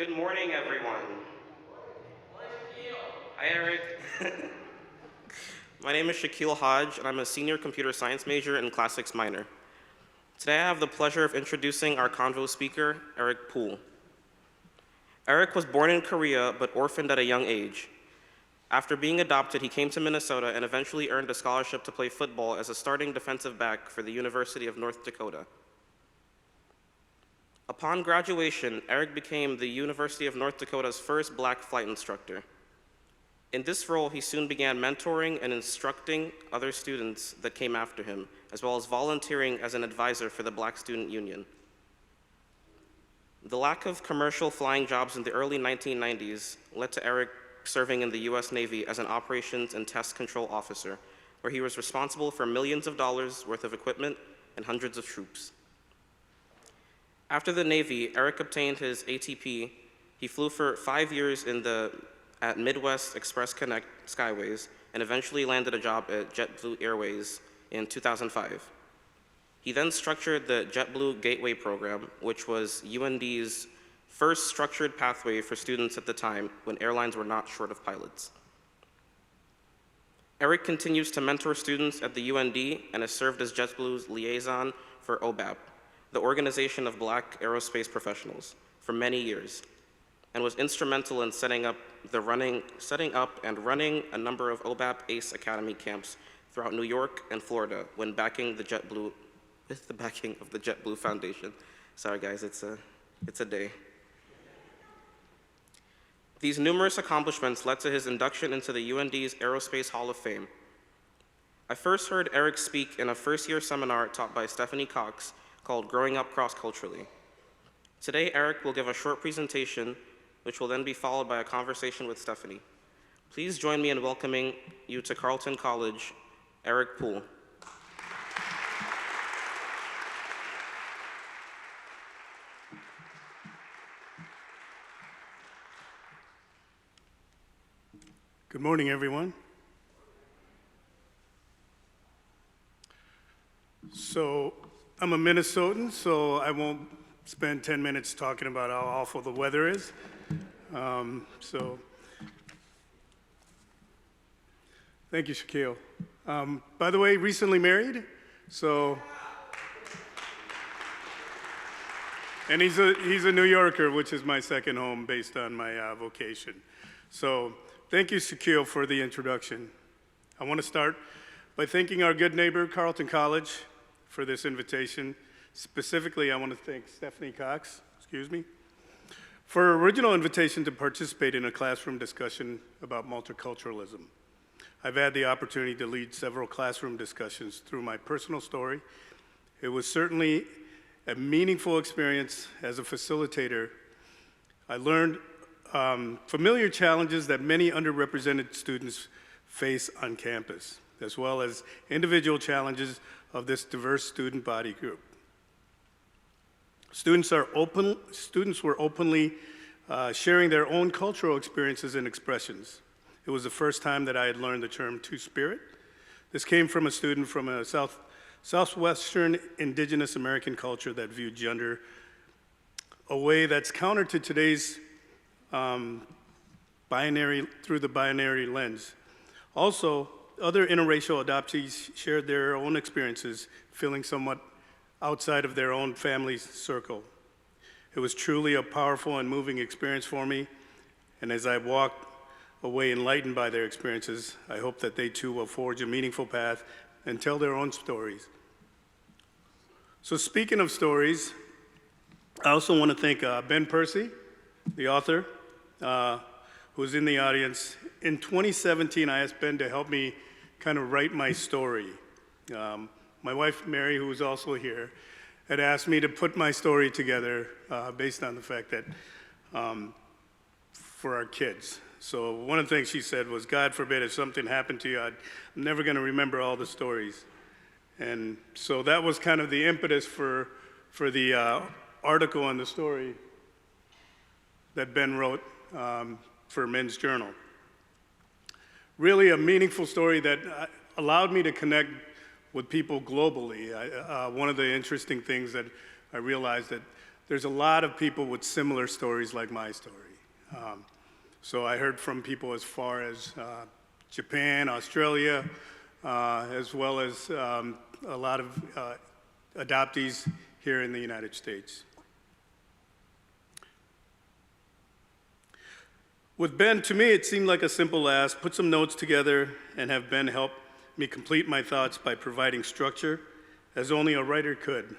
Good morning, everyone. Hi, Eric. My name is Shaquille Hodge, and I'm a senior computer science major and classics minor. Today, I have the pleasure of introducing our convo speaker, Eric Poole. Eric was born in Korea, but orphaned at a young age. After being adopted, he came to Minnesota and eventually earned a scholarship to play football as a starting defensive back for the University of North Dakota. Upon graduation, Eric became the University of North Dakota's first black flight instructor. In this role, he soon began mentoring and instructing other students that came after him, as well as volunteering as an advisor for the Black Student Union. The lack of commercial flying jobs in the early 1990s led to Eric serving in the US Navy as an operations and test control officer, where he was responsible for millions of dollars worth of equipment and hundreds of troops. After the Navy, Eric obtained his ATP. He flew for 5 years at Midwest Express Connect Skyways and eventually landed a job at JetBlue Airways in 2005. He then structured the JetBlue Gateway program, which was UND's first structured pathway for students at the time when airlines were not short of pilots. Eric continues to mentor students at the UND and has served as JetBlue's liaison for OBAP, the Organization of Black Aerospace Professionals, for many years, and was instrumental in setting up and running a number of OBAP ACE Academy camps throughout New York and Florida with the backing of the JetBlue Foundation. Sorry guys, it's a day. These numerous accomplishments led to his induction into the UND's Aerospace Hall of Fame. I first heard Eric speak in a first-year seminar taught by Stephanie Cox called Growing Up Cross-Culturally. Today, Eric will give a short presentation, which will then be followed by a conversation with Stephanie. Please join me in welcoming you to Carleton College, Eric Poole. Good morning, everyone. So I'm a Minnesotan, so I won't spend 10 minutes talking about how awful the weather is. Thank you, Shaquille. By the way, recently married, and he's a New Yorker, which is my second home based on my vocation. So thank you, Shaquille, for the introduction. I want to start by thanking our good neighbor, Carleton College, for this invitation. Specifically, I want to thank Stephanie Cox, for her original invitation to participate in a classroom discussion about multiculturalism. I've had the opportunity to lead several classroom discussions through my personal story. It was certainly a meaningful experience as a facilitator. I learned familiar challenges that many underrepresented students face on campus, as well as individual challenges of this diverse student body group. Students were openly sharing their own cultural experiences and expressions. It was the first time that I had learned the term Two-Spirit. This came from a student from a Southwestern indigenous American culture that viewed gender a way that's counter to today's through the binary lens. Also, other interracial adoptees shared their own experiences, feeling somewhat outside of their own family's circle. It was truly a powerful and moving experience for me, and as I walked away enlightened by their experiences, I hope that they too will forge a meaningful path and tell their own stories. So speaking of stories, I also want to thank Ben Percy, the author, who's in the audience. In 2017, I asked Ben to help me kind of write my story. My wife, Mary, who was also here, had asked me to put my story together based on the fact that for our kids. So one of the things she said was, God forbid if something happened to you, I'm never going to remember all the stories. And so that was kind of the impetus for the article and the story that Ben wrote for Men's Journal. Really a meaningful story that allowed me to connect with people globally. One of the interesting things that I realized that there's a lot of people with similar stories like my story. So I heard from people as far as Japan, Australia, as well as a lot of adoptees here in the United States. With Ben, to me, it seemed like a simple ask: put some notes together and have Ben help me complete my thoughts by providing structure, as only a writer could.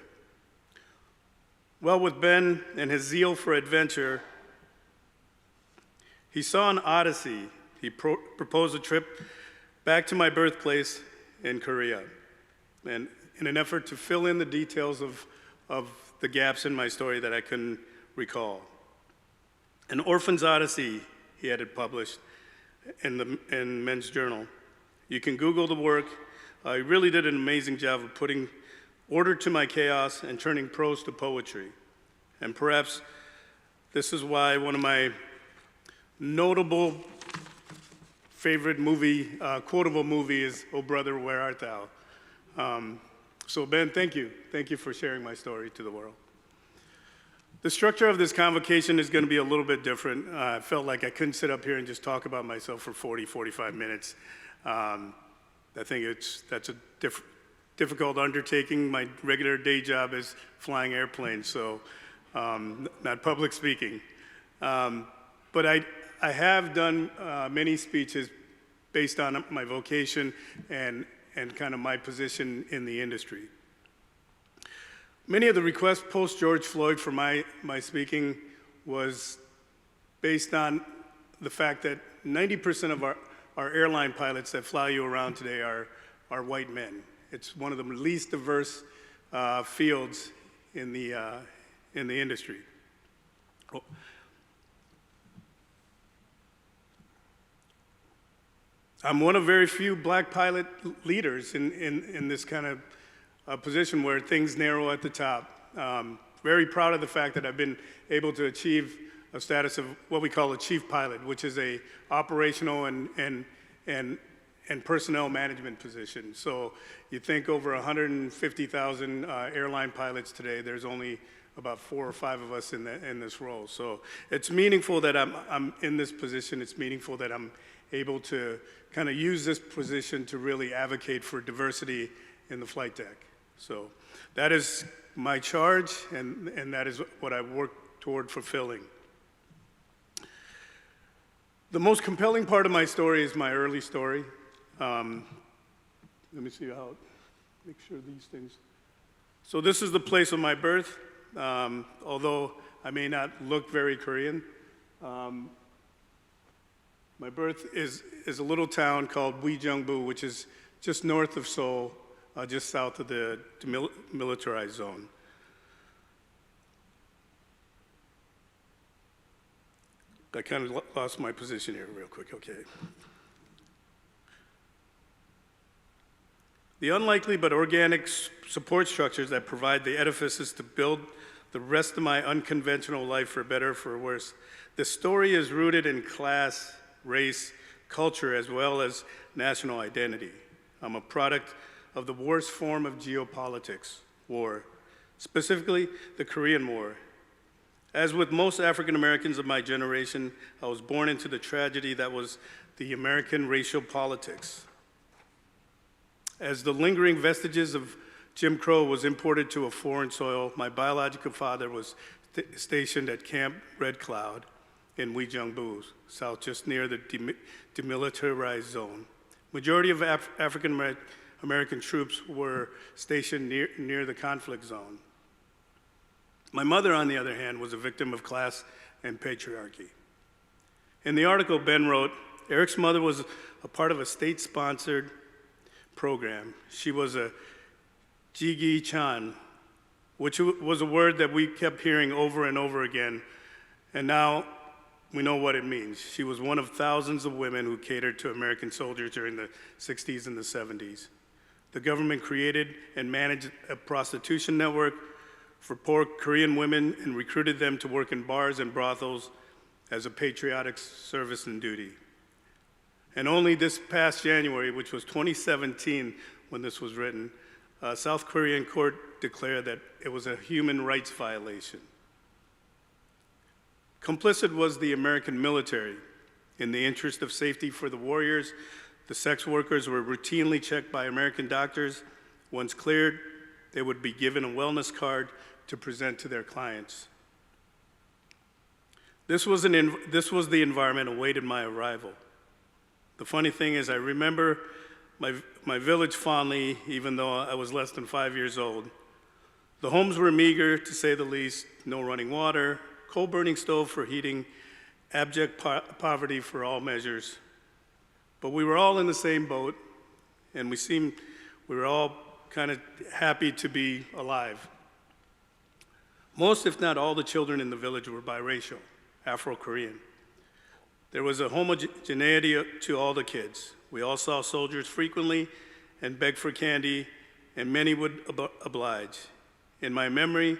Well, with Ben and his zeal for adventure, he saw an odyssey. He proposed a trip back to my birthplace in Korea, and in an effort to fill in the details of the gaps in my story that I couldn't recall. An Orphan's Odyssey, he had it published in Men's Journal. You can Google the work. He really did an amazing job of putting order to my chaos and turning prose to poetry. And perhaps this is why one of my notable favorite movie, quotable movie is "Oh Brother, Where Art Thou?" So Ben, thank you. Thank you for sharing my story to the world. The structure of this convocation is going to be a little bit different. I felt like I couldn't sit up here and just talk about myself for 40, 45 minutes. I think that's a difficult undertaking. My regular day job is flying airplanes, so not public speaking. But I have done many speeches based on my vocation and kind of my position in the industry. Many of the requests post-George Floyd for my speaking was based on the fact that 90% of our airline pilots that fly you around today are white men. It's one of the least diverse fields in the industry. I'm one of very few black pilot leaders in this kind of position where things narrow at the top. Very proud of the fact that I've been able to achieve a status of what we call a chief pilot, which is a operational and personnel management position. So you think over 150,000 airline pilots today, there's only about 4 or 5 of us in this role. So it's meaningful that I'm in this position. It's meaningful that I'm able to kind of use this position to really advocate for diversity in the flight deck. So that is my charge, and that is what I work toward fulfilling. The most compelling part of my story is my early story. Let me see make sure these things. So this is the place of my birth, although I may not look very Korean. My birth is a little town called Uijeongbu, which is just north of Seoul, just south of the Demilitarized Zone. I kind of lost my position here real quick, okay. The unlikely but organic support structures that provide the edifices to build the rest of my unconventional life, for better or for worse. The story is rooted in class, race, culture, as well as national identity. I'm a product of the worst form of geopolitics, war, specifically the Korean War. As with most African Americans of my generation, I was born into the tragedy that was the American racial politics. As the lingering vestiges of Jim Crow was imported to a foreign soil, my biological father was stationed at Camp Red Cloud in Uijeongbu, south, just near the Demilitarized Zone. Majority of African American troops were stationed near the conflict zone. My mother, on the other hand, was a victim of class and patriarchy. In the article Ben wrote, Eric's mother was a part of a state-sponsored program. She was a Jigi-chan, which was a word that we kept hearing over and over again, and now we know what it means. She was one of thousands of women who catered to American soldiers during the 60s and the 70s. The government created and managed a prostitution network for poor Korean women and recruited them to work in bars and brothels as a patriotic service and duty. And only this past January, which was 2017 when this was written, a South Korean court declared that it was a human rights violation. Complicit was the American military. In the interest of safety for the warriors, the sex workers were routinely checked by American doctors. Once cleared, they would be given a wellness card to present to their clients. This was the environment awaited my arrival. The funny thing is, I remember my village fondly, even though I was less than 5 years old. The homes were meager, to say the least. No running water, coal-burning stove for heating, abject poverty for all measures. But we were all in the same boat, and we were all kind of happy to be alive. Most, if not all, the children in the village were biracial, Afro-Korean. There was a homogeneity to all the kids. We all saw soldiers frequently and begged for candy, and many would oblige. In my memory,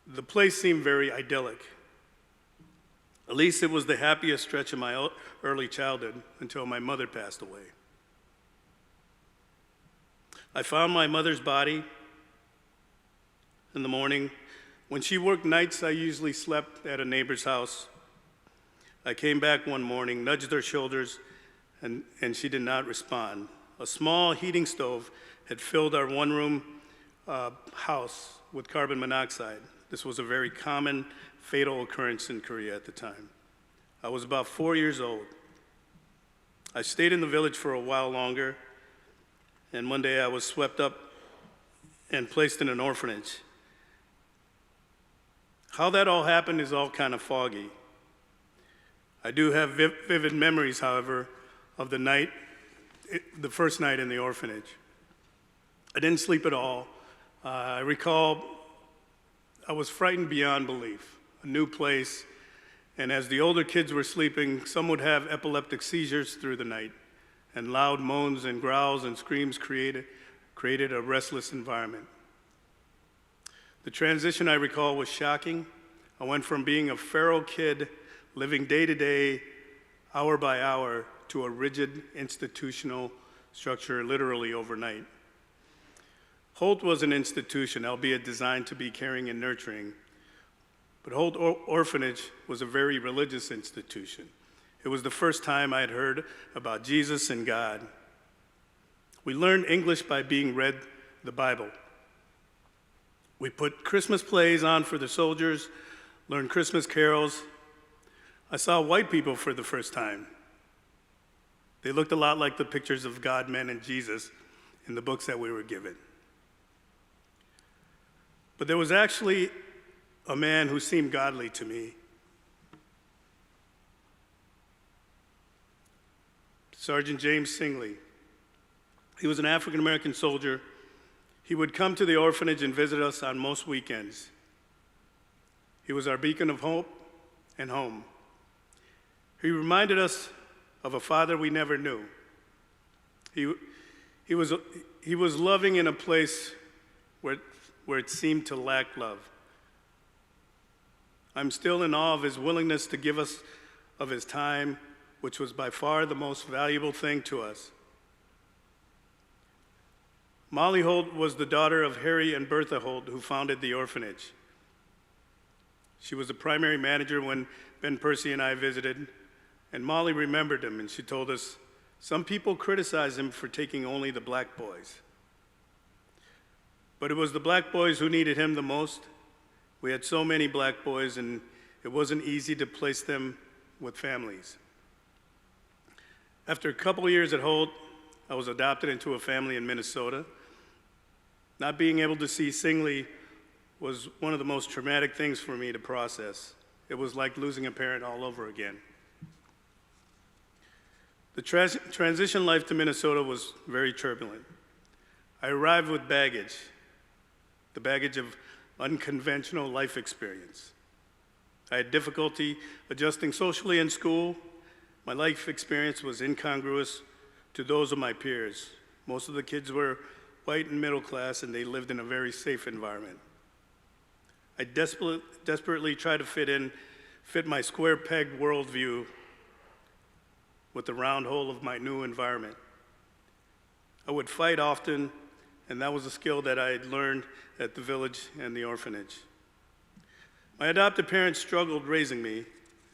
the place seemed very idyllic. At least it was the happiest stretch of my early childhood until my mother passed away. I found my mother's body in the morning. When she worked nights, I usually slept at a neighbor's house. I came back one morning, nudged her shoulders, and she did not respond. A small heating stove had filled our one-room house with carbon monoxide. This was a very common, fatal occurrence in Korea at the time. I was about 4 years old. I stayed in the village for a while longer, and one day I was swept up and placed in an orphanage. How that all happened is all kind of foggy. I do have vivid memories, however, of the first night in the orphanage. I didn't sleep at all. I recall I was frightened beyond belief. A new place, and as the older kids were sleeping, some would have epileptic seizures through the night, and loud moans and growls and screams created a restless environment. The transition, I recall, was shocking. I went from being a feral kid living day to day, hour by hour, to a rigid institutional structure literally overnight. Holt was an institution, albeit designed to be caring and nurturing, but Holt Orphanage was a very religious institution. It was the first time I had heard about Jesus and God. We learned English by being read the Bible. We put Christmas plays on for the soldiers, learned Christmas carols. I saw white people for the first time. They looked a lot like the pictures of God, men, and Jesus in the books that we were given. But there was actually a man who seemed godly to me. Sergeant James Singley. He was an African-American soldier. He would come to the orphanage and visit us on most weekends. He was our beacon of hope and home. He reminded us of a father we never knew. He was loving in a place where it seemed to lack love. I'm still in awe of his willingness to give us of his time, which was by far the most valuable thing to us. Molly Holt was the daughter of Harry and Bertha Holt, who founded the orphanage. She was the primary manager when Ben Percy and I visited, and Molly remembered him, and she told us, some people criticize him for taking only the black boys. But it was the black boys who needed him the most. We had so many black boys, and it wasn't easy to place them with families. After a couple years at Holt, I was adopted into a family in Minnesota. Not being able to see Singley was one of the most traumatic things for me to process. It was like losing a parent all over again. The transition life to Minnesota was very turbulent. I arrived with baggage, the baggage of unconventional life experience. I had difficulty adjusting socially in school. My life experience was incongruous to those of my peers. Most of the kids were white and middle class, and they lived in a very safe environment. I desperately tried to fit my square-pegged worldview with the round hole of my new environment. I would fight often, and that was a skill that I had learned at the village and the orphanage. My adoptive parents struggled raising me.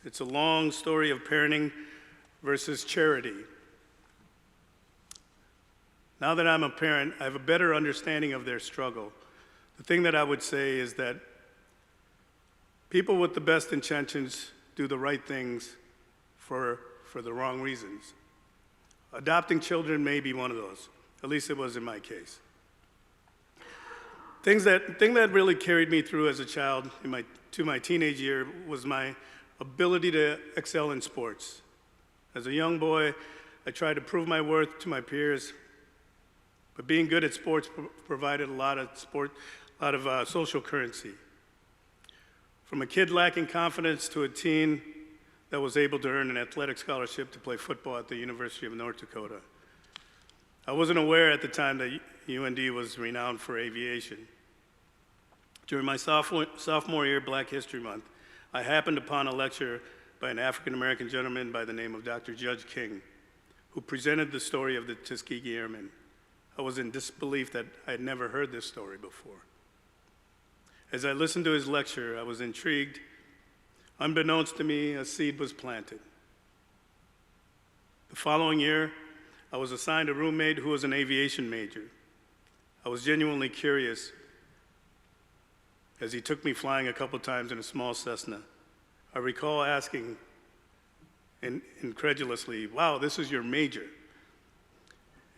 It's a long story of parenting versus charity. Now that I'm a parent, I have a better understanding of their struggle. The thing that I would say is that people with the best intentions do the right things for the wrong reasons. Adopting children may be one of those. At least it was in my case. Thing that really carried me through as a child to my teenage year was my ability to excel in sports. As a young boy, I tried to prove my worth to my peers, but being good at sports provided a lot of social currency. From a kid lacking confidence to a teen that was able to earn an athletic scholarship to play football at the University of North Dakota. I wasn't aware at the time that UND was renowned for aviation. During my sophomore year, Black History Month, I happened upon a lecture by an African-American gentleman by the name of Dr. Judge King, who presented the story of the Tuskegee Airmen. I was in disbelief that I had never heard this story before. As I listened to his lecture, I was intrigued. Unbeknownst to me, a seed was planted. The following year, I was assigned a roommate who was an aviation major. I was genuinely curious as he took me flying a couple times in a small Cessna. I recall asking incredulously, "Wow, this is your major."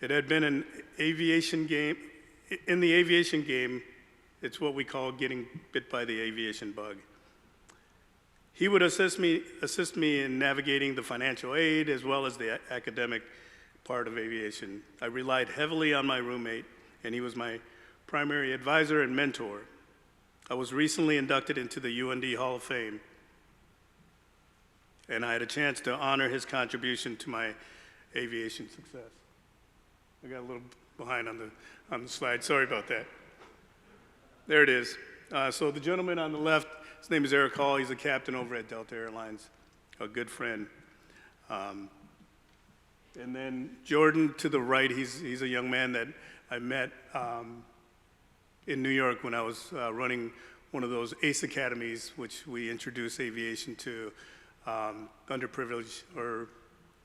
It had been an aviation game. In the aviation game, it's what we call getting bit by the aviation bug. He would assist me in navigating the financial aid as well as the academic part of aviation. I relied heavily on my roommate, and he was my primary advisor and mentor. I was recently inducted into the UND Hall of Fame, and I had a chance to honor his contribution to my aviation success. I got a little behind on the slide. Sorry about that. There it is. So the gentleman on the left, his name is Eric Hall. He's a captain over at Delta Airlines, a good friend. And then Jordan to the right, he's a young man that I met in New York when I was running one of those ACE academies, which we introduce aviation to underprivileged or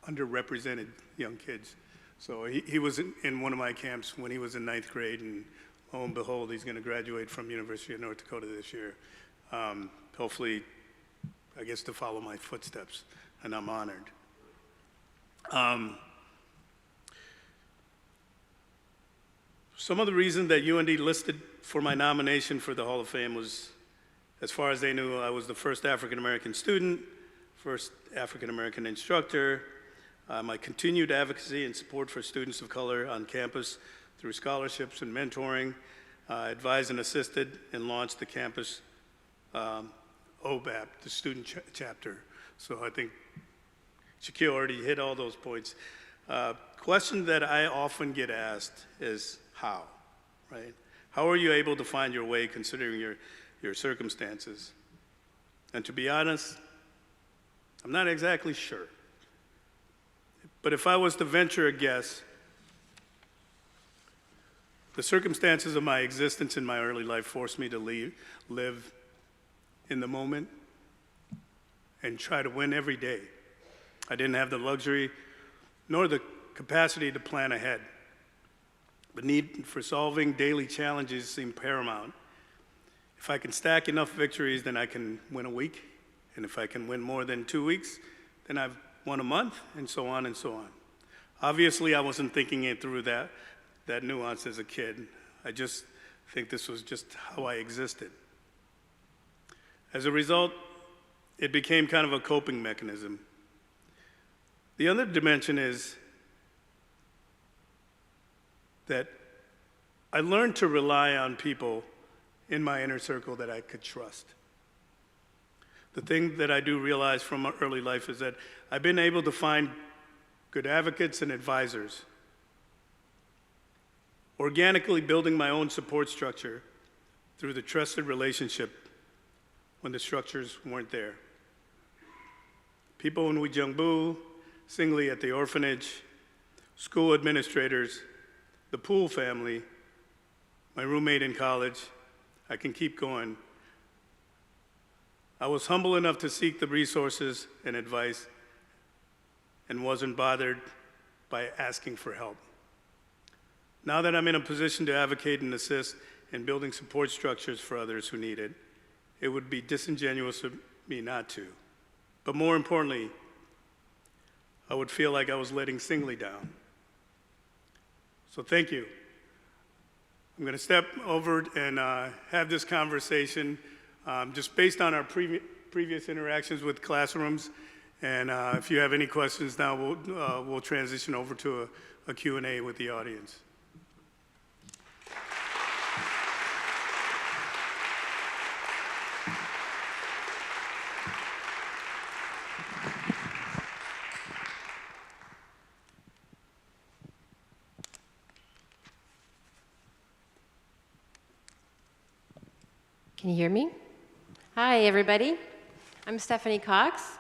underrepresented young kids. So he was in one of my camps when he was in 9th grade, and lo and behold, he's going to graduate from University of North Dakota this year. Hopefully, I guess to follow my footsteps, and I'm honored. Some of the reasons that UND listed for my nomination for the Hall of Fame was, as far as they knew, I was the first African-American student, first African-American instructor, my continued advocacy and support for students of color on campus through scholarships and mentoring, advised and assisted and launched the campus OBAP, the student chapter. So I think Shaquille already hit all those points. Question that I often get asked is how, right? How are you able to find your way considering your circumstances? And to be honest, I'm not exactly sure. But if I was to venture a guess, the circumstances of my existence in my early life forced me to live in the moment and try to win every day. I didn't have the luxury nor the capacity to plan ahead. The need for solving daily challenges seemed paramount. If I can stack enough victories, then I can win a week. And if I can win more than 2 weeks, then I've won a month, and so on and so on. Obviously, I wasn't thinking it through that nuance as a kid. I just think this was just how I existed. As a result, it became kind of a coping mechanism. The other dimension is that I learned to rely on people in my inner circle that I could trust. The thing that I do realize from my early life is that I've been able to find good advocates and advisors, organically building my own support structure through the trusted relationship when the structures weren't there. People in Uijeongbu, Singley at the Orphanage, school administrators, the Poole family, my roommate in college, I can keep going. I was humble enough to seek the resources and advice and wasn't bothered by asking for help. Now that I'm in a position to advocate and assist in building support structures for others who need it, it would be disingenuous of me not to. But more importantly, I would feel like I was letting Singley down. So thank you. I'm going to step over and have this conversation just based on our previous interactions with classrooms. And if you have any questions now, we'll transition over to a Q&A with the audience. Can you hear me? Hi, everybody. I'm Stephanie Cox.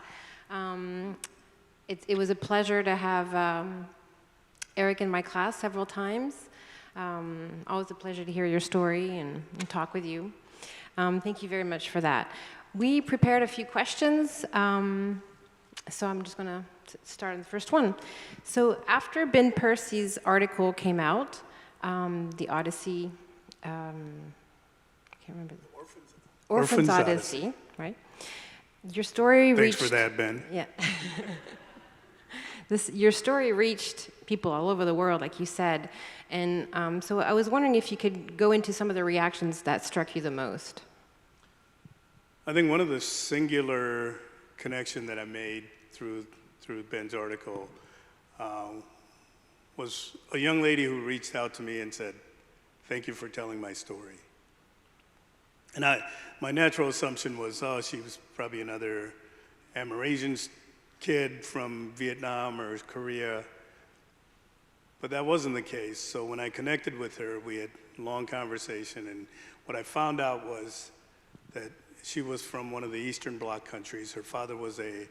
It was a pleasure to have Eric in my class several times. Always a pleasure to hear your story and talk with you. Thank you very much for that. We prepared a few questions, so I'm just going to start on the first one. So after Ben Percy's article came out, The Odyssey, I can't remember. Orphan's Odyssey, right? Your story reached... Thanks for that, Ben. Yeah. Your story reached people all over the world, like you said. And so I was wondering if you could go into some of the reactions that struck you the most. I think one of the singular connection that I made through Ben's article was a young lady who reached out to me and said, "Thank you for telling my story." And my natural assumption was, oh, she was probably another Amerasian kid from Vietnam or Korea. But that wasn't the case. So when I connected with her, we had a long conversation. And what I found out was that she was from one of the Eastern Bloc countries. Her father was a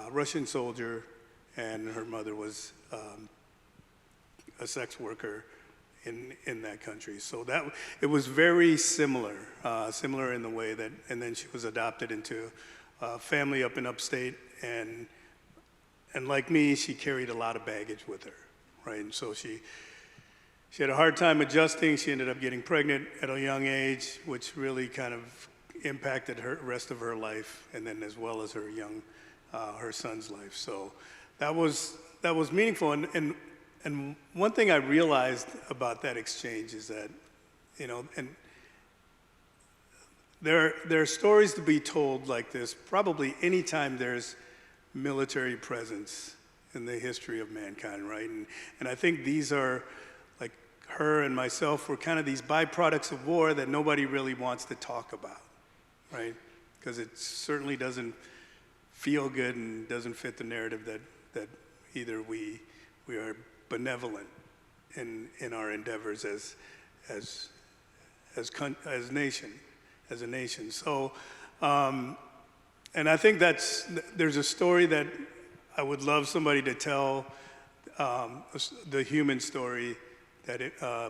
Russian soldier, and her mother was a sex worker in that country. So it was very similar, similar in the way that, and then she was adopted into a family up in upstate, and like me, she carried a lot of baggage with her, right? And so she had a hard time adjusting. She ended up getting pregnant at a young age, which really kind of impacted her rest of her life, and then as well as her son's life. So that was meaningful, and one thing I realized about that exchange is that, and there are stories to be told like this probably anytime there's military presence in the history of mankind, right? And I think these are, like her and myself, were kind of these byproducts of war that nobody really wants to talk about, right? Because it certainly doesn't feel good and doesn't fit the narrative that either we are benevolent in our endeavors as a nation. So, and I think there's a story that I would love somebody to tell, the human story, that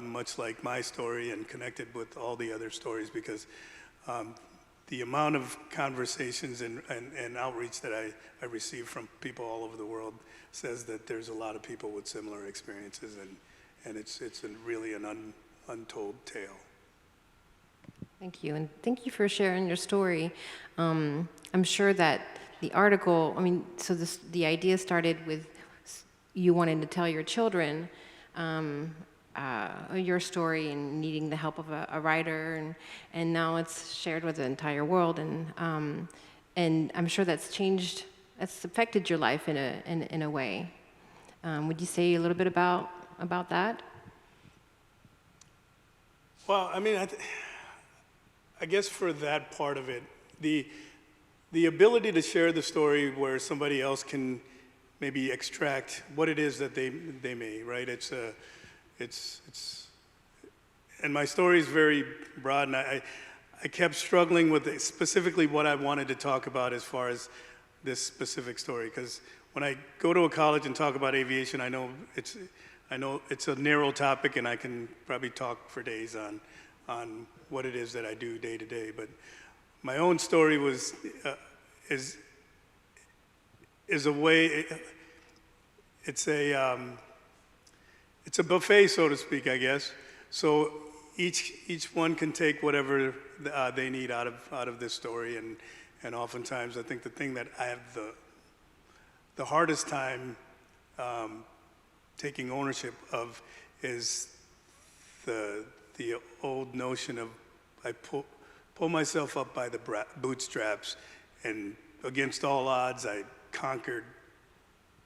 much like my story and connected with all the other stories, because the amount of conversations and outreach that I receive from people all over the world says that there's a lot of people with similar experiences, and it's really an untold tale. Thank you, and thank you for sharing your story. I'm sure that the article, so the idea started with you wanting to tell your children your story and needing the help of a writer, and now it's shared with the entire world, and I'm sure that's affected your life in a way. Would you say a little bit about that? Well, I guess for that part of it, the ability to share the story where somebody else can maybe extract what it is that they may, right? And my story is very broad, and I kept struggling with specifically what I wanted to talk about as far as this specific story, because when I go to a college and talk about aviation, I know it's a narrow topic, and I can probably talk for days on what it is that I do day to day. But my own story is a way. It's a buffet, so to speak, I guess. So each one can take whatever they need out of this story, and oftentimes I think the thing that I have the hardest time taking ownership of is the old notion of I pull myself up by the bootstraps, and against all odds I conquered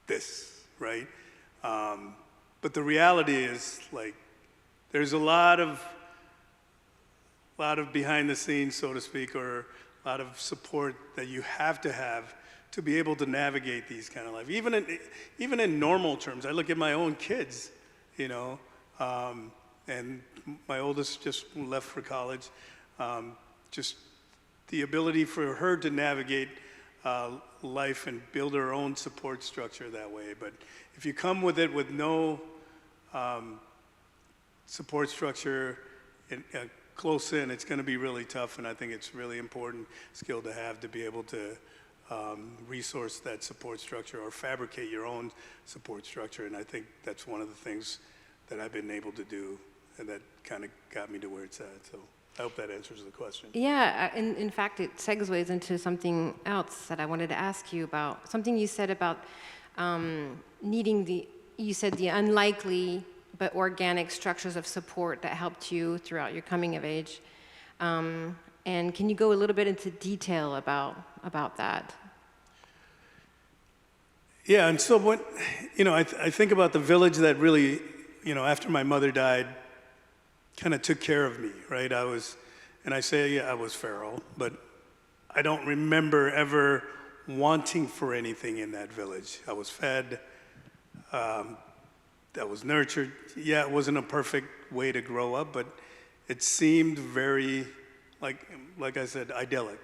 this, right? But the reality is, like, there's a lot of behind the scenes, so to speak, or a lot of support that you have to be able to navigate these kind of life. Even in normal terms, I look at my own kids, you know, and my oldest just left for college. Just the ability for her to navigate life and build her own support structure that way. But if you come with it with no support structure close in, it's going to be really tough, and I think it's really important skill to have to be able to resource that support structure or fabricate your own support structure, and I think that's one of the things that I've been able to do, and that kind of got me to where it's at. So I hope that answers the question. Yeah, in fact, it segues into something else that I wanted to ask you about. Something you said about needing you said the unlikely but organic structures of support that helped you throughout your coming of age. And can you go a little bit into detail about that? Yeah, and so when, you know, I think about the village that really, you know, after my mother died, kind of took care of me, right? I was feral, but I don't remember ever wanting for anything in that village. I was fed, I was nurtured. Yeah, it wasn't a perfect way to grow up, but it seemed very, like I said, idyllic.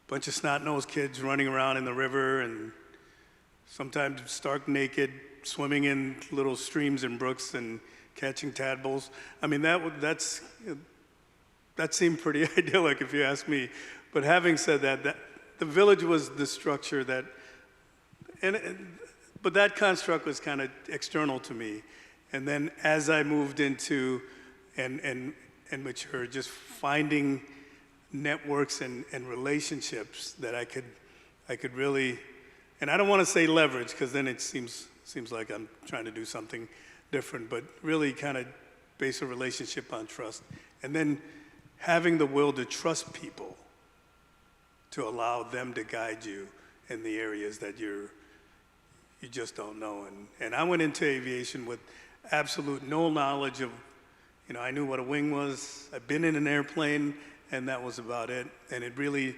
Bunch of snot-nosed kids running around in the river, and sometimes stark naked, swimming in little streams and brooks and catching tadpoles. I mean, that seemed pretty idyllic, if you ask me. But having said that the village was the structure that, but that construct was kind of external to me. And then as I moved into and matured, just finding networks and relationships that I could really, and I don't want to say leverage, because then it seems like I'm trying to do something different, but really kind of base a relationship on trust. And then having the will to trust people, to allow them to guide you in the areas that you just don't know. And I went into aviation with absolute no knowledge of, you know, I knew what a wing was. I've been in an airplane, and that was about it. And it really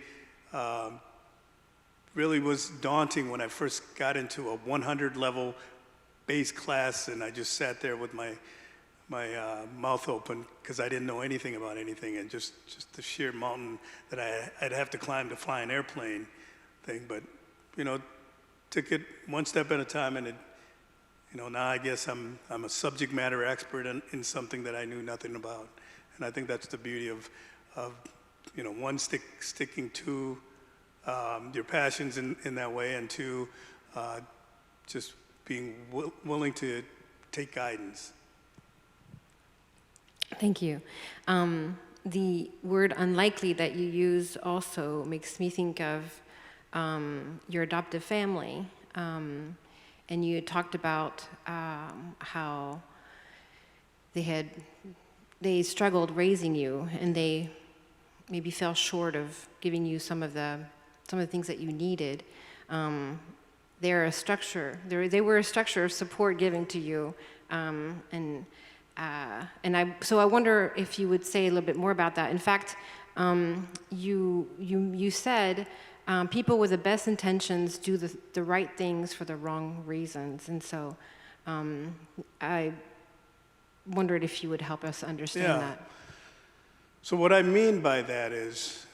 was daunting when I first got into a 100 level base class, and I just sat there with my mouth open because I didn't know anything about anything, and just the sheer mountain that I'd have to climb to fly an airplane thing. But, you know, took it one step at a time, and now I guess I'm a subject matter expert in something that I knew nothing about. And I think that's the beauty of one, sticking to your passions in that way, and two, just being willing to take guidance. Thank you. The word unlikely that you use also makes me think of your adoptive family. And you talked about how they struggled raising you, and they maybe fell short of giving you some of the things that you needed. They're a structure. They were a structure of support given to you, so I wonder if you would say a little bit more about that. In fact, you said people with the best intentions do the right things for the wrong reasons, and so I wondered if you would help us understand that. So what I mean by that is,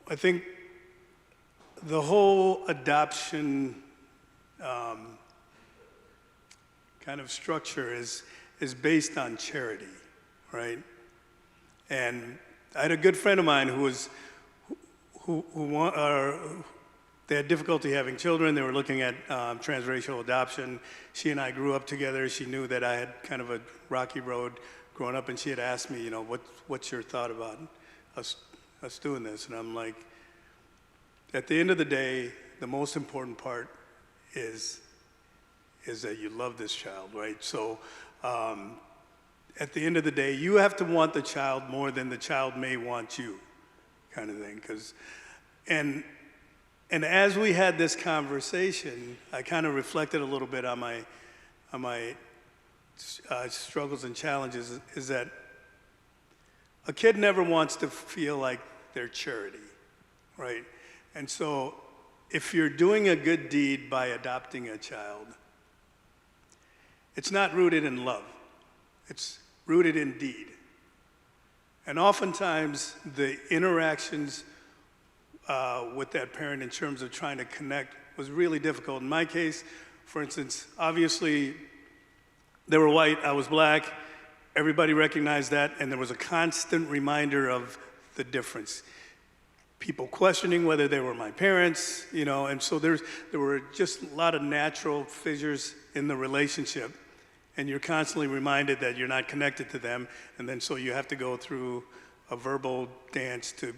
I think the whole adoption kind of structure is based on charity, right? And I had a good friend of mine they had difficulty having children. They were looking at transracial adoption. She and I grew up together. She knew that I had kind of a rocky road growing up, and she had asked me, what's your thought about us doing this? And I'm like, at the end of the day, the most important part is that you love this child, right? So at the end of the day, you have to want the child more than the child may want you, kind of thing. And as we had this conversation, I kind of reflected a little bit on my struggles and challenges, is that a kid never wants to feel like they're charity, right? And so if you're doing a good deed by adopting a child, it's not rooted in love. It's rooted in deed. And oftentimes, the interactions with that parent in terms of trying to connect was really difficult. In my case, for instance, obviously, they were white, I was black, everybody recognized that, and there was a constant reminder of the difference. People questioning whether they were my parents, and so there were just a lot of natural fissures in the relationship, and you're constantly reminded that you're not connected to them, and then so you have to go through a verbal dance to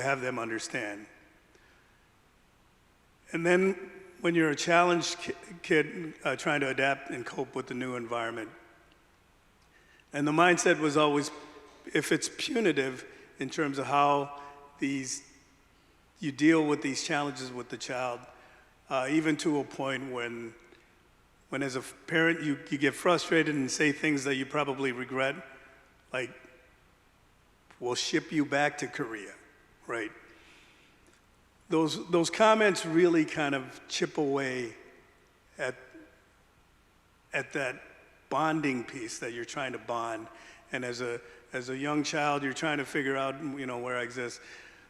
have them understand. And then when you're a challenged kid trying to adapt and cope with the new environment, and the mindset was always, if it's punitive in terms of how you deal with these challenges with the child, even to a point when as a parent you get frustrated and say things that you probably regret, like, we'll ship you back to Korea, right? Those comments really kind of chip away at that bonding piece that you're trying to bond. And as a young child, you're trying to figure out, where I exist.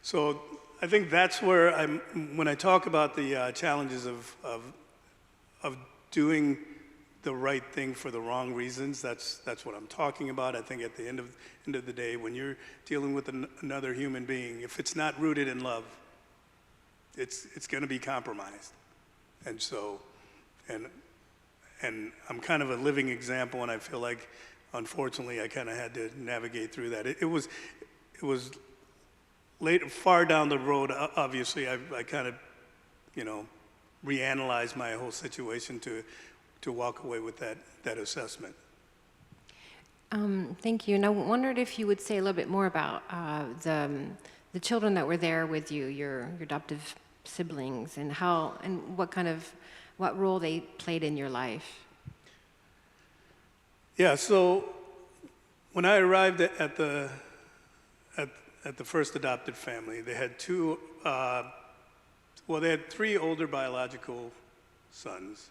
So I think that's where when I talk about the challenges of doing the right thing for the wrong reasons, that's what I'm talking about. I think at the end of the day, when you're dealing with another human being, if it's not rooted in love, it's going to be compromised. And so, and I'm kind of a living example, and I feel like, unfortunately, I kind of had to navigate through that. It was later, far down the road, obviously, I kind of, reanalyzed my whole situation to walk away with that assessment. Thank you. And I wondered if you would say a little bit more about the children that were there with you, your adoptive siblings, and what role they played in your life. Yeah. So when I arrived at the first adopted family, they had they had 3 older biological sons.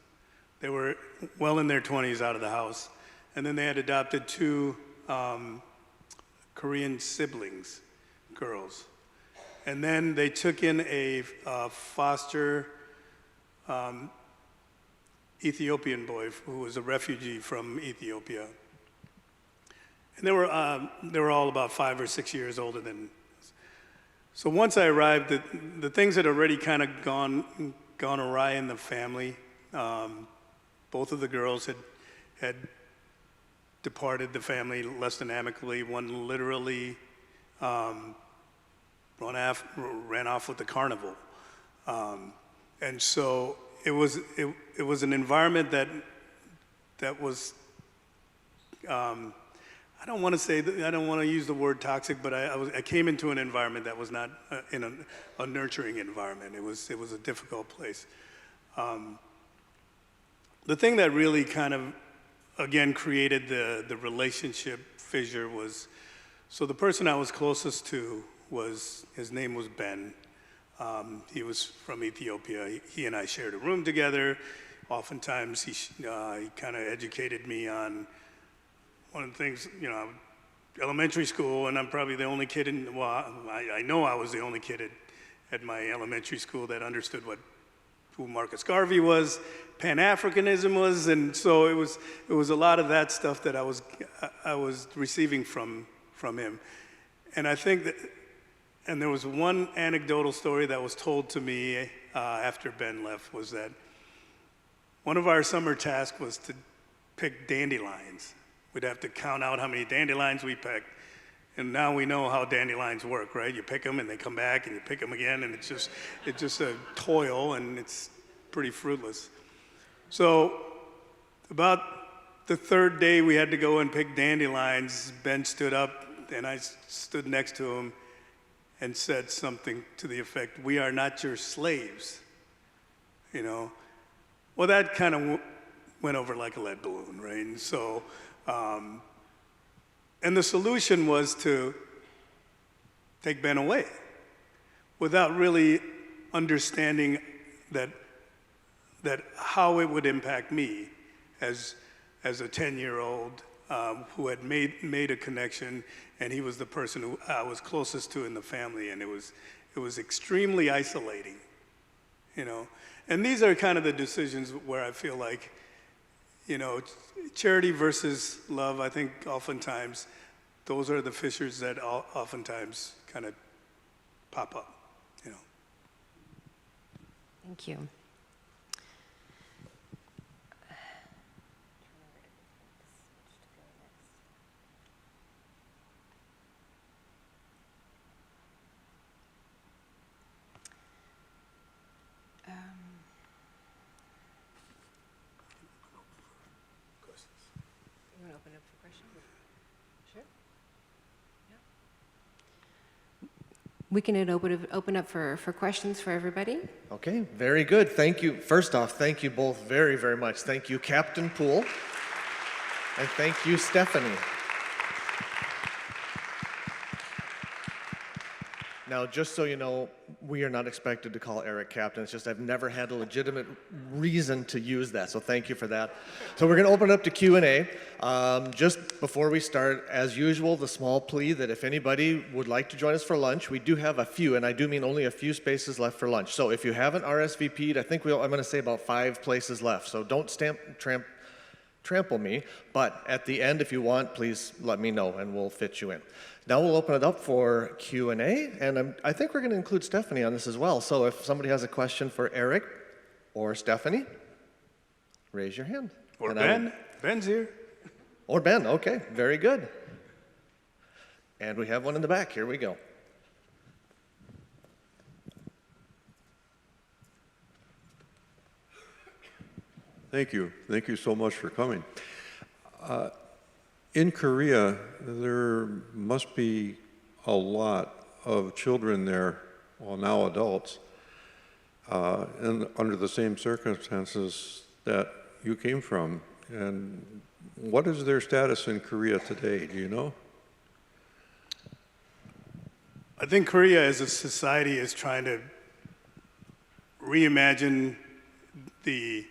They were well in their 20s out of the house. And then they had adopted 2 Korean siblings, girls. And then they took in a foster Ethiopian boy who was a refugee from Ethiopia. And they were all about 5 or 6 years older than us. So once I arrived, the things had already kind of gone awry in the family. Both of the girls had departed the family less than amicably. One literally ran off with the carnival. And so it was an environment that was, I don't want to use the word toxic, but I came into an environment that was not in a nurturing environment. It was a difficult place. The thing that really kind of, again, created the relationship fissure was, so the person I was closest to his name was Ben. He was from Ethiopia. He and I shared a room together. Oftentimes, he kind of educated me on one of the things, elementary school, and I'm probably the only kid I know I was the only kid at my elementary school that understood who Marcus Garvey was, Pan-Africanism was, and so it was a lot of that stuff that I was receiving from him. And I think that, and there was one anecdotal story that was told to me after Ben left, was that one of our summer tasks was to pick dandelions. We'd have to count out how many dandelions we picked. And now we know how dandelions work, right? You pick them and they come back and you pick them again, and it's just a toil, and it's pretty fruitless. So about the third day we had to go and pick dandelions, Ben stood up and I stood next to him and said something to the effect, "We are not your slaves," you know? Well, that kind of went over like a lead balloon, right? And so, and the solution was to take Ben away without really understanding that how it would impact me as a 10-year-old who had made a connection, and he was the person who I was closest to in the family, and it was extremely isolating, you know. And these are kind of the decisions where I feel like, you know, charity versus love. I think oftentimes those are the fissures that oftentimes kind of pop up, you know. Thank you. You want to open up for questions? Sure. Yeah. We can open up for questions for everybody. Okay, very good. Thank you. First off, thank you both very, very much. Thank you, Captain Poole, and thank you, Stephanie. Now, just so you know, we are not expected to call Eric captain. It's just I've never had a legitimate reason to use that, so thank you for that. So we're going to open it up to Q&A. Just before we start, as usual, the small plea that if anybody would like to join us for lunch, we do have a few, and I do mean only a few spaces left for lunch. So if you haven't RSVP'd, I think I'm going to say about 5 places left. So don't trample me, but at the end, if you want, please let me know, and we'll fit you in. Now we'll open it up for Q&A, and I think we're going to include Stephanie on this as well. So if somebody has a question for Eric or Stephanie, raise your hand. Or Ben. Ben's here. Or Ben, okay, very good. And we have one in the back. Here we go. Thank you. Thank you so much for coming. In Korea, there must be a lot of children there, well, now adults, and under the same circumstances that you came from. And what is their status in Korea today? Do you know? I think Korea as a society is trying to reimagine the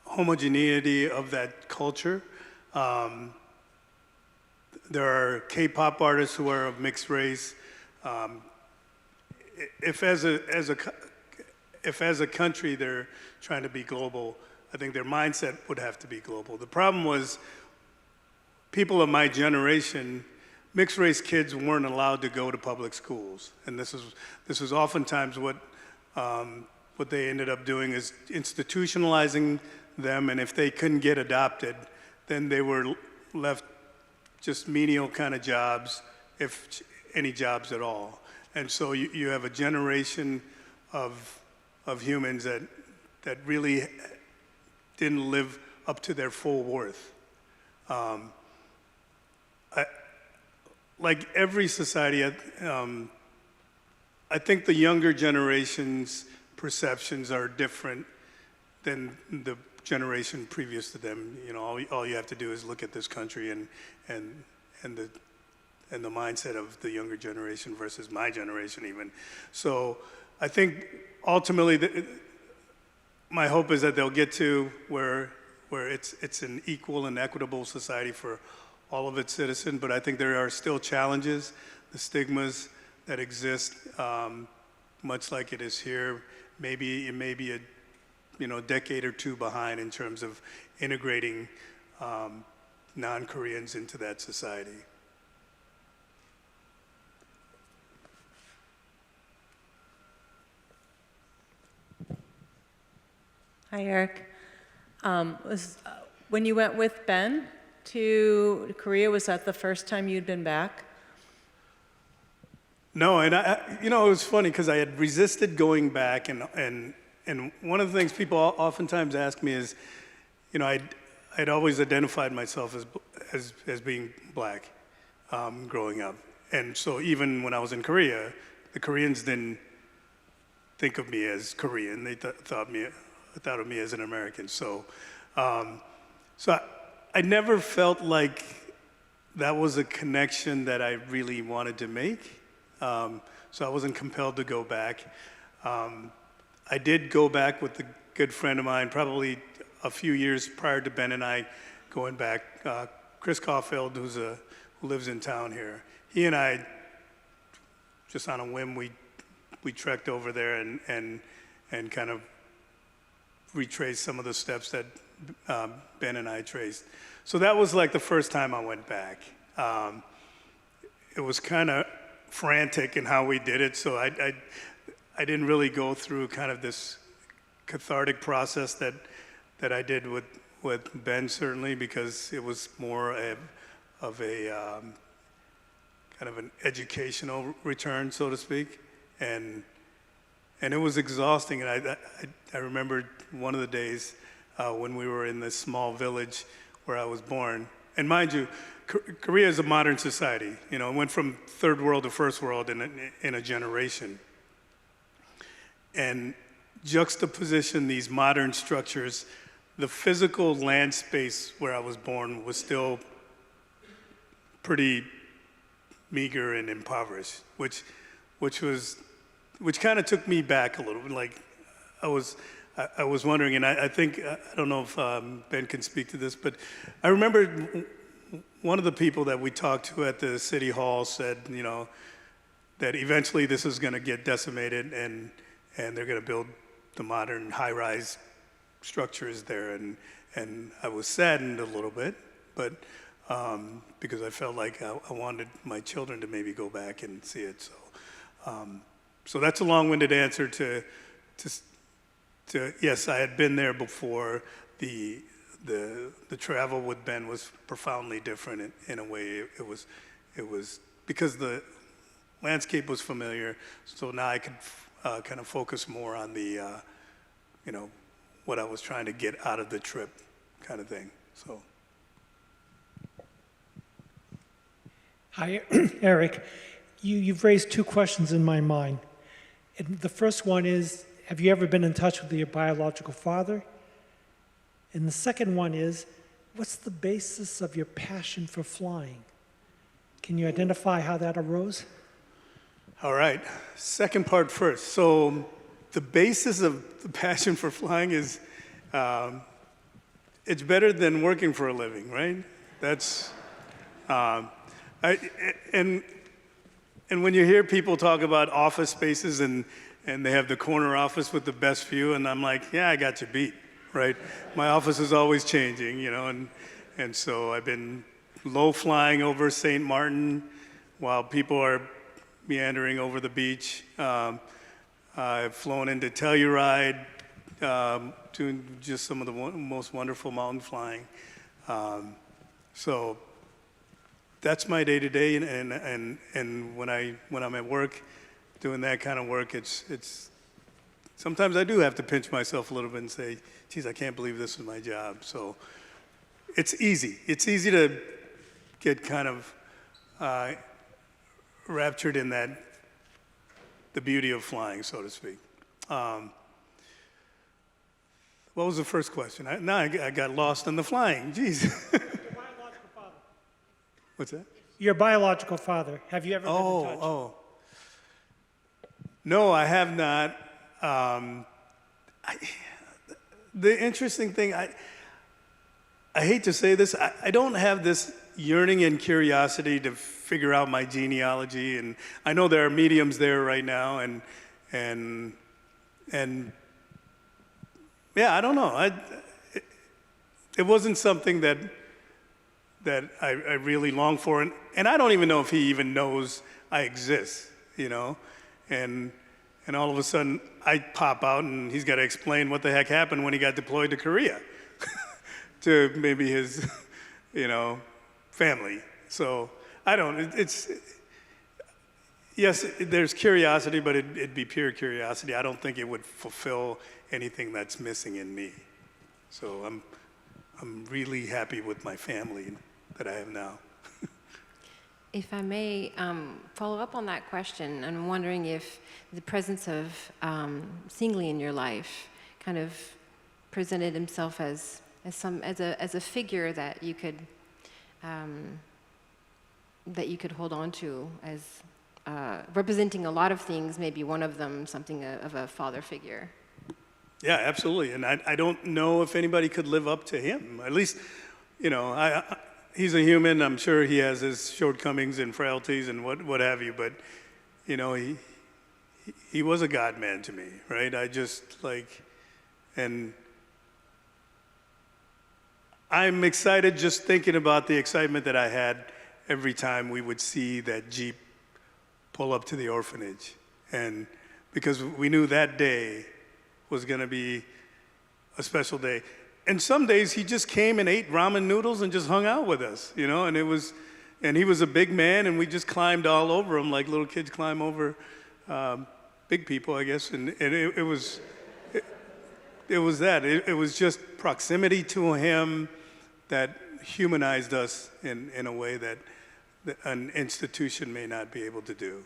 homogeneity of that culture. There are K-pop artists who are of mixed race. If as a country they're trying to be global, I think their mindset would have to be global. The problem was people of my generation, mixed race kids weren't allowed to go to public schools, and this is oftentimes what they ended up doing is institutionalizing them, and if they couldn't get adopted, then they were left just menial kind of jobs, if any jobs at all. And so you have a generation of humans that really didn't live up to their full worth. Like every society, I think the younger generation's perceptions are different than the generation previous to them. You know, all you have to do is look at this country and the mindset of the younger generation versus my generation even. So I think ultimately my hope is that they'll get to where it's an equal and equitable society for all of its citizens, but I think there are still challenges, the stigmas that exist, much like it is here. Maybe it may be a decade or two behind in terms of integrating non-Koreans into that society. Hi, Eric. When you went with Ben to Korea, was that the first time you'd been back? No, and it was funny because I had resisted going back, and one of the things people oftentimes ask me is, I'd always identified myself as being black growing up, and so even when I was in Korea, the Koreans didn't think of me as Korean; they thought of me as an American. So I never felt like that was a connection that I really wanted to make. So I wasn't compelled to go back. I did go back with a good friend of mine, probably a few years prior to Ben and I going back. Chris Caulfield, who lives in town here, he and I, just on a whim, we trekked over there and kind of retraced some of the steps that Ben and I traced. So that was like the first time I went back. It was kind of frantic in how we did it, so I didn't really go through kind of this cathartic process that I did with Ben, certainly, because it was more of a kind of an educational return, so to speak, and it was exhausting. And I remember one of the days when we were in this small village where I was born, and mind you, Korea is a modern society. It went from third world to first world in a generation. And juxtaposition these modern structures, the physical land space where I was born was still pretty meager and impoverished, which kind of took me back a little bit. Like I was wondering, and I think, I don't know if Ben can speak to this, but I remember one of the people that we talked to at the city hall said, that eventually this is going to get decimated and they're going to build the modern high-rise structures there. And I was saddened a little bit, but because I felt like I wanted my children to maybe go back and see it. So that's a long-winded answer to yes, I had been there before. The travel with Ben was profoundly different in a way. It was because the landscape was familiar, so now I could kind of focus more on the what I was trying to get out of the trip, kind of thing. So. Hi, Eric. You've raised two questions in my mind. And the first one is, have you ever been in touch with your biological father? And the second one is, what's the basis of your passion for flying? Can you identify how that arose? All right, second part first. So the basis of the passion for flying is, it's better than working for a living, right? That's, and when you hear people talk about office spaces and they have the corner office with the best view, and I'm like, yeah, I got you beat, right? My office is always changing, and so I've been low flying over St. Martin while people are meandering over the beach. I've flown into Telluride, doing just some of the most wonderful mountain flying. So that's my day-to-day, and when I'm at work doing that kind of work, it's sometimes I do have to pinch myself a little bit and say, geez, I can't believe this is my job. So it's easy. It's easy to get kind of raptured in the beauty of flying, so to speak. What was the first question? I got lost in the flying. Jeez. Your biological father. What's that? Your biological father. Have you ever been in touch? Oh. No, I have not. The interesting thing, I hate to say this, I don't have this yearning and curiosity to figure out my genealogy, and I know there are mediums there right now, and yeah, I don't know. It wasn't something that that I really long for. And I don't even know if he even knows I exist, you know? And all of a sudden, I pop out and he's got to explain what the heck happened when he got deployed to Korea to maybe his, you know, family. So I don't, yes, there's curiosity, but it'd be pure curiosity. I don't think it would fulfill anything that's missing in me. So I'm really happy with my family that I have now. If I may follow up on that question, I'm wondering if the presence of Singley in your life kind of presented himself as a figure that you could hold on to as representing a lot of things. Maybe one of them something of a father figure. Yeah, absolutely. And I don't know if anybody could live up to him. At least, you know, he's a human. I'm sure he has his shortcomings and frailties and what have you. But, you know, he was a God man to me, right? And I'm excited just thinking about the excitement that I had every time we would see that Jeep pull up to the orphanage. And because we knew that day was going to be a special day. And some days he just came and ate ramen noodles and just hung out with us, you know, and he was a big man and we just climbed all over him like little kids climb over big people, I guess. And it was just proximity to him that humanized us in a way that an institution may not be able to do.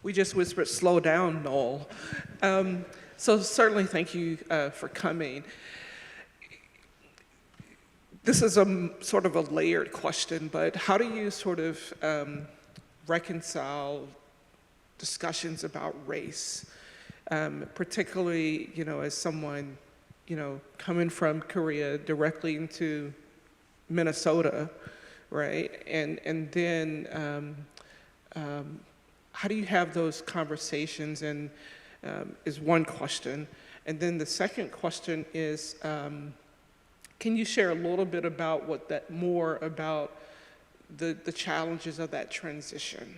We just whispered, slow down, Noel. So certainly thank you for coming. This is a sort of a layered question, but how do you sort of reconcile discussions about race, particularly, you know, as someone, you know, coming from Korea directly into Minnesota, right? And then how do you have those conversations, and is one question. And then the second question is, can you share a little bit about more about the challenges of that transition,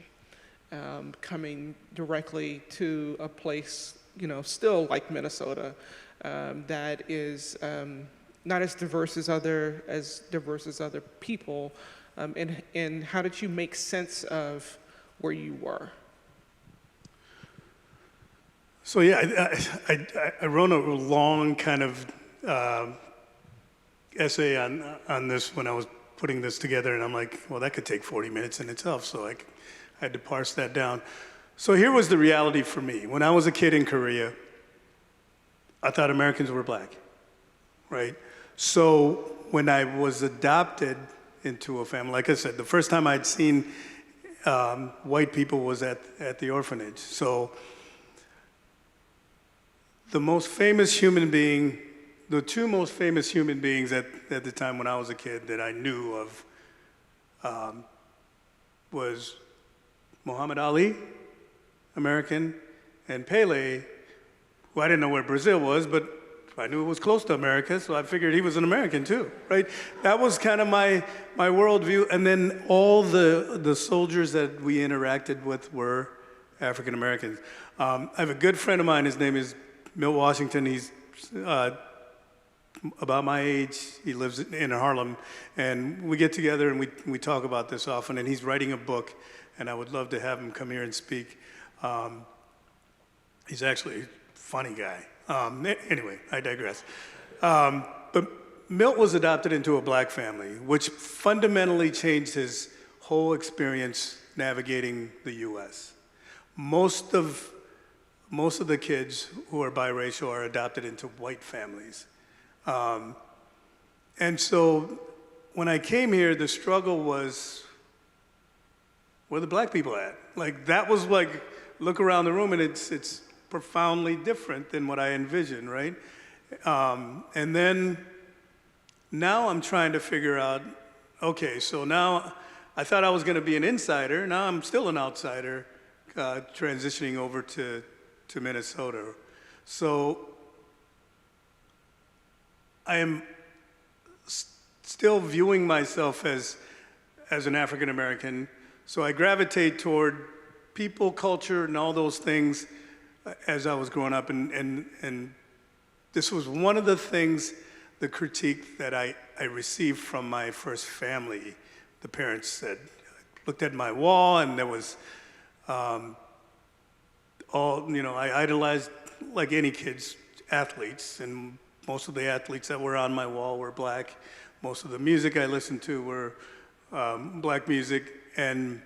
coming directly to a place, you know, still like Minnesota, that is not as diverse as other people, and how did you make sense of where you were? So yeah, I wrote a long kind of essay on this when I was putting this together, and I'm like, well, that could take 40 minutes in itself, so I had to parse that down. So here was the reality for me. When I was a kid in Korea, I thought Americans were black, right? So when I was adopted into a family, like I said, the first time I'd seen white people was at the orphanage. So the two most famous human beings at the time when I was a kid that I knew of was Muhammad Ali, American, and Pele, who I didn't know where Brazil was, but I knew it was close to America, so I figured he was an American too, right? That was kind of my worldview. And then all the soldiers that we interacted with were African Americans. I have a good friend of mine, his name is Milt Washington. He's about my age. He lives in Harlem, and we get together and we talk about this often, and he's writing a book, and I would love to have him come here and speak. He's actually a funny guy. Anyway, I digress. But Milt was adopted into a black family, which fundamentally changed his whole experience navigating the U.S. Most of the kids who are biracial are adopted into white families. And so when I came here, the struggle was, where the black people at? Like, that was like, look around the room and it's profoundly different than what I envisioned, right? And then now I'm trying to figure out, okay, so now I thought I was going to be an insider. Now I'm still an outsider, transitioning over to Minnesota. So I am still viewing myself as an African American. So I gravitate toward people, culture, and all those things as I was growing up. And this was one of the things, the critique that I received from my first family. The parents said, looked at my wall, and there was I idolized, like any kids, athletes, and most of the athletes that were on my wall were black. Most of the music I listened to were black music, and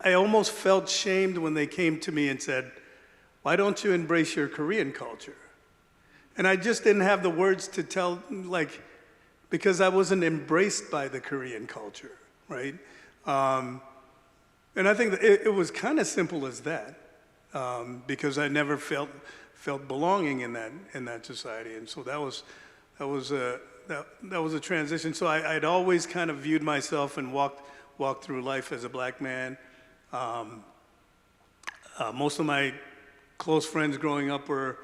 I almost felt shamed when they came to me and said, why don't you embrace your Korean culture? And I just didn't have the words to tell, because I wasn't embraced by the Korean culture, right? And I think that it was kind of simple as that, because I never felt belonging in that society, and so that was a transition. So I'd always kind of viewed myself and walked through life as a black man. Most of my close friends growing up were,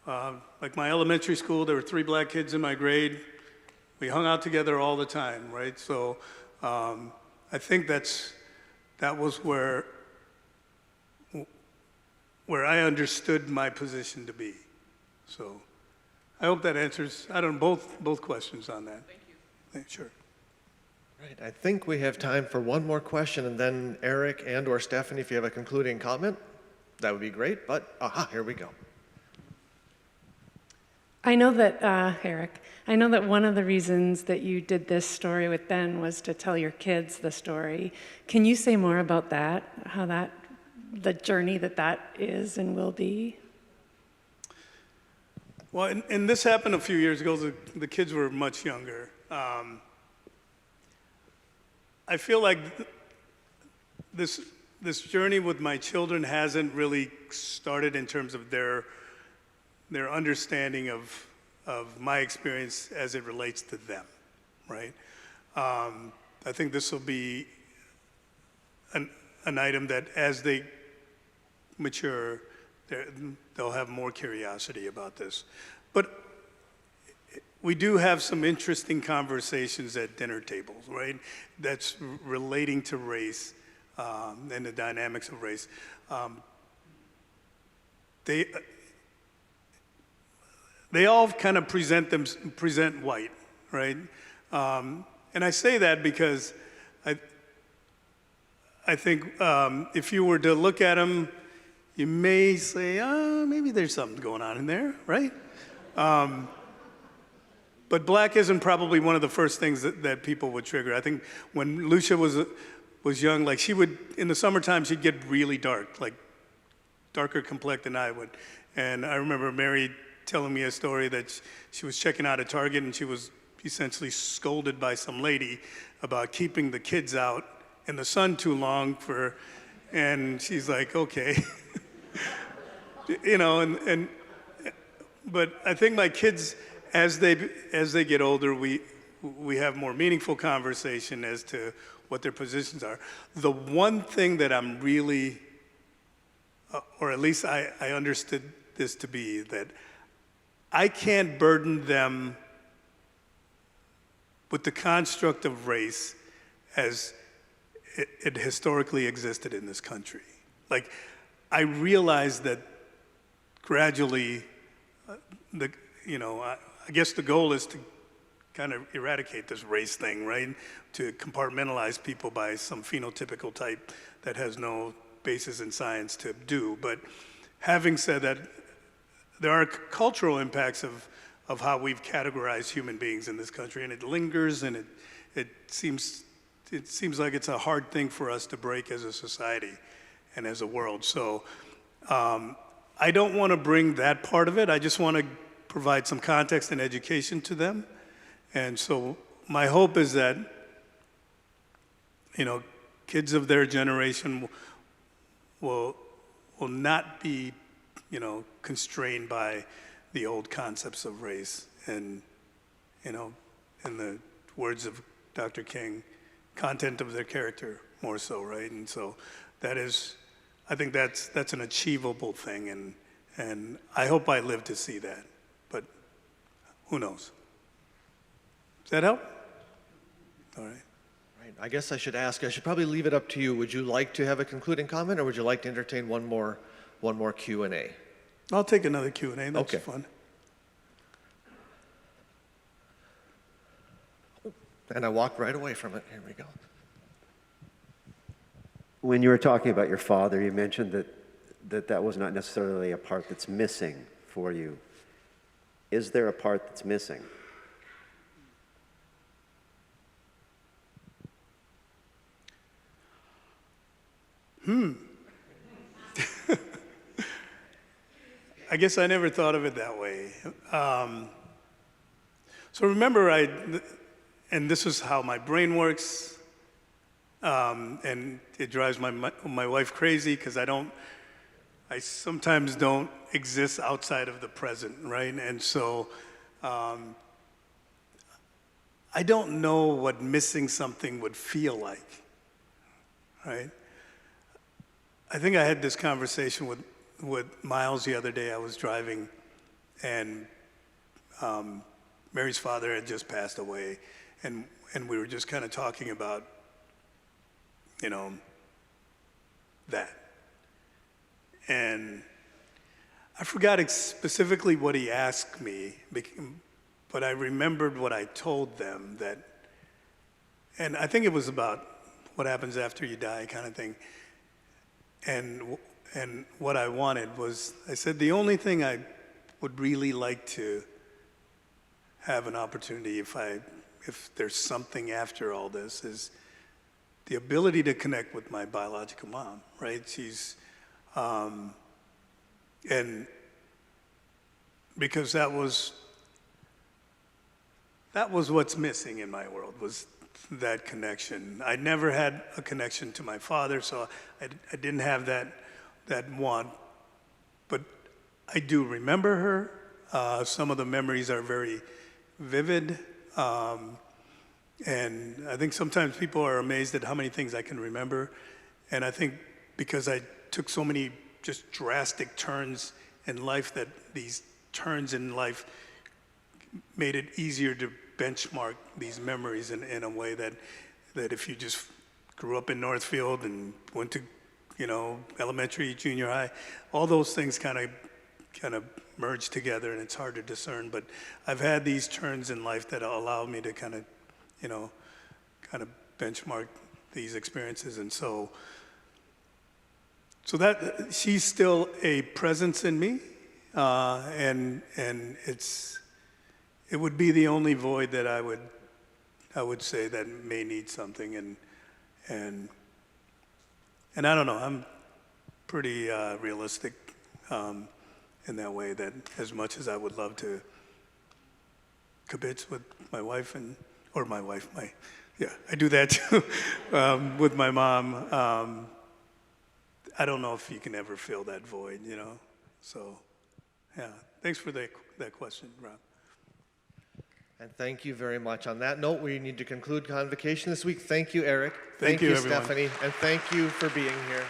like my elementary school, there were 3 black kids in my grade. We hung out together all the time, right? So I think that was where I understood my position to be. So I hope that answers, both questions on that. Thank you. Sure. Right, I think we have time for one more question, and then Eric and/or Stephanie, if you have a concluding comment, that would be great. But here we go. I know that, Eric, I know that one of the reasons that you did this story with Ben was to tell your kids the story. Can you say more about that, how the journey that is and will be? Well, and this happened a few years ago. The kids were much younger. I feel like this journey with my children hasn't really started in terms of their understanding of my experience as it relates to them, right? I think this will be an item that as they mature, they'll have more curiosity about this. But we do have some interesting conversations at dinner tables, right? That's relating to race and the dynamics of race. They all kind of present white, right? And I say that because I think if you were to look at them, you may say, maybe there's something going on in there, right? But black isn't probably one of the first things that people would trigger. I think when Lucia was young, like she would, in the summertime, she'd get really dark, like darker complected than I would. And I remember Mary telling me a story that she was checking out at Target and she was essentially scolded by some lady about keeping the kids out in the sun too long and she's like, okay. But I think my kids, as they get older, we have more meaningful conversation as to what their positions are. The one thing that I'm really, or at least I understood this to be, that I can't burden them with the construct of race as it historically existed in this country. Like, I realized that gradually, I guess the goal is to kind of eradicate this race thing, right? To compartmentalize people by some phenotypical type that has no basis in science to do. But having said that, there are cultural impacts of how we've categorized human beings in this country, and it lingers, and it seems like it's a hard thing for us to break as a society and as a world. So I don't want to bring that part of it. I just want to provide some context and education to them. And so my hope is that, kids of their generation will not be, constrained by the old concepts of race. And, in the words of Dr. King, content of their character more so, right? And so that is, I think that's an achievable thing, and I hope I live to see that, but who knows? Does that help? All right. Right. I guess I should probably leave it up to you. Would you like to have a concluding comment, or would you like to entertain one more Q&A? I'll take another Q&A, that's Okay. fun. And I walked right away from it. Here we go. When you were talking about your father, you mentioned that was not necessarily a part that's missing for you. Is there a part that's missing? I guess I never thought of it that way. So remember, and this is how my brain works, and it drives my wife crazy because I sometimes don't exist outside of the present, right? And so I don't know what missing something would feel like, right? I think I had this conversation with Miles the other day. I was driving, and Mary's father had just passed away, and we were just kind of talking about, that. And I forgot specifically what he asked me, but I remembered what I told them and I think it was about what happens after you die kind of thing. And what I wanted was, I said, the only thing I would really like to have an opportunity if there's something after all this is the ability to connect with my biological mom, right? She's, and because that was what's missing in my world, was that connection. I never had a connection to my father, so I didn't have that want, but I do remember her. Some of the memories are very vivid, and I think sometimes people are amazed at how many things I can remember, and I think because I took so many just drastic turns in life, that these turns in life made it easier to benchmark these memories in a way that if you just grew up in Northfield and went to, elementary, junior high, all those things kind of merge together, and it's hard to discern. But I've had these turns in life that allow me to kind of benchmark these experiences, and so that she's still a presence in me, and it would be the only void that I would say that may need something, and I don't know, I'm pretty realistic in that way, that as much as I would love to kibitz with my wife I do that too, with my mom, I don't know if you can ever fill that void, so yeah, thanks for that question, Rob. And thank you very much. On that note, we need to conclude Convocation this week. Thank you, Eric. Thank you, everyone. Stephanie. And thank you for being here.